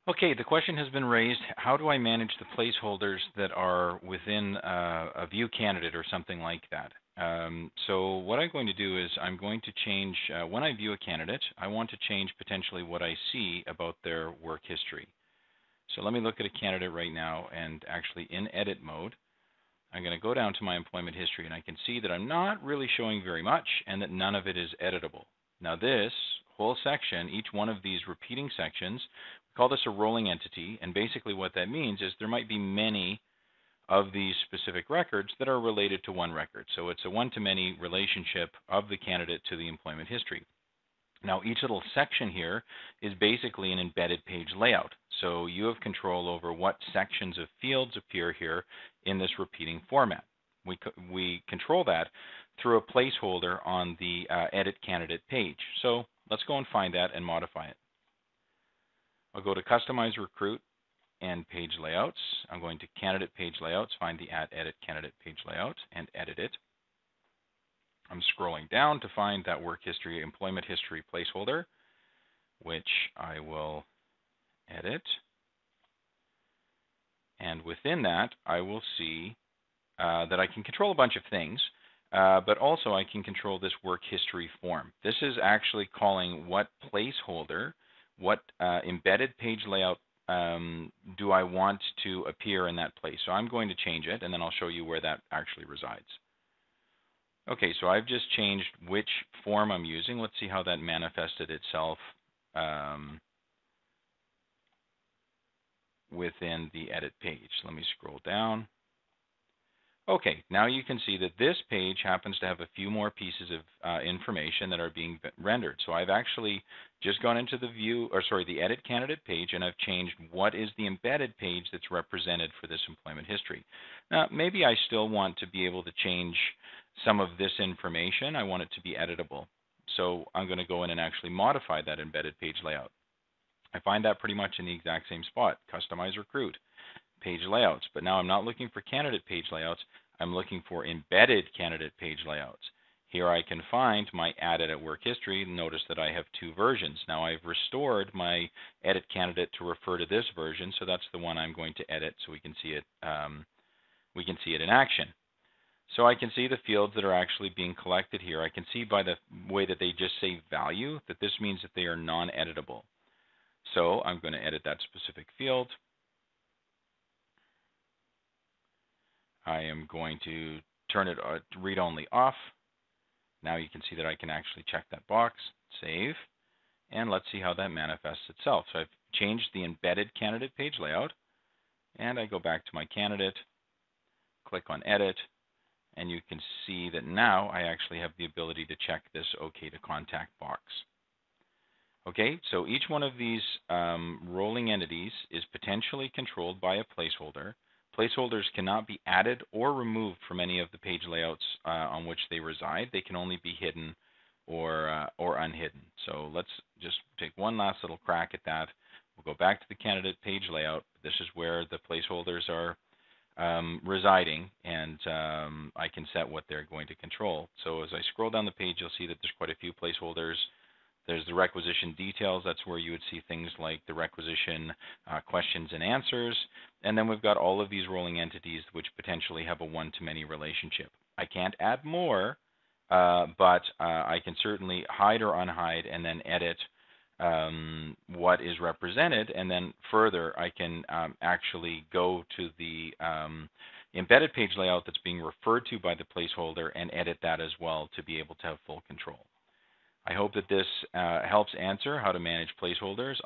Okay, the question has been raised, how do I manage the placeholders that are within a view candidate or something like that? So what I'm going to do is I'm going to change, when I view a candidate, I want to change potentially what I see about their work history. So let me look at a candidate right now, and actually in edit mode, I'm going to go down to my employment history, and I can see that I'm not really showing very much and that none of it is editable. Now this whole section, each one of these repeating sections, we call this a rolling entity, and basically what that means is there might be many of these specific records that are related to one record. So it's a one-to-many relationship of the candidate to the employment history. Now each little section here is basically an embedded page layout. So you have control over what sections of fields appear here in this repeating format. We control that through a placeholder on the edit candidate page. So let's go and find that and modify it. I'll go to Customize Recruit and Page Layouts. I'm going to Candidate Page Layouts, find the Edit Candidate Page Layout, and edit it. I'm scrolling down to find that work history, employment history placeholder, which I will edit. And within that, I will see that I can control a bunch of things, but also I can control this work history form. This is actually calling what placeholder, what embedded page layout do I want to appear in that place. So I'm going to change it, and then I'll show you where that actually resides. Okay, so I've just changed which form I'm using. Let's see how that manifested itself within the edit page. Let me scroll down. Okay, now you can see that this page happens to have a few more pieces of information that are being rendered. So I've actually just gone into the edit candidate page, and I've changed what is the embedded page that's represented for this employment history. Now, maybe I still want to be able to change some of this information. I want it to be editable. So I'm going to go in and actually modify that embedded page layout. I find that pretty much in the exact same spot, Customize Recruit, Page Layouts. But now I'm not looking for candidate page layouts, I'm looking for embedded candidate page layouts. Here I can find my Add Edit Work History. Notice that I have two versions. Now I've restored my edit candidate to refer to this version, so that's the one I'm going to edit so we can see it in action. So I can see the fields that are actually being collected here. I can see by the way that they just say value that this means that they are non-editable. So I'm going to edit that specific field. I am going to turn it read-only off. Now you can see that I can actually check that box, save, and let's see how that manifests itself. So I've changed the embedded candidate page layout, and I go back to my candidate, click on Edit, and you can see that now I actually have the ability to check this OK to Contact box. Okay, so each one of these rolling entities is potentially controlled by a placeholder. Placeholders cannot be added or removed from any of the page layouts on which they reside. They can only be hidden or unhidden. So let's just take one last little crack at that. We'll go back to the candidate page layout. This is where the placeholders are residing, and I can set what they're going to control. So as I scroll down the page, you'll see that there's quite a few placeholders. There's the requisition details. That's where you would see things like the requisition questions and answers. And then we've got all of these rolling entities which potentially have a one-to-many relationship. I can't add more, but I can certainly hide or unhide and then edit what is represented. And then further, I can actually go to the embedded page layout that's being referred to by the placeholder and edit that as well to be able to have full control. I hope that this helps answer how to manage placeholders on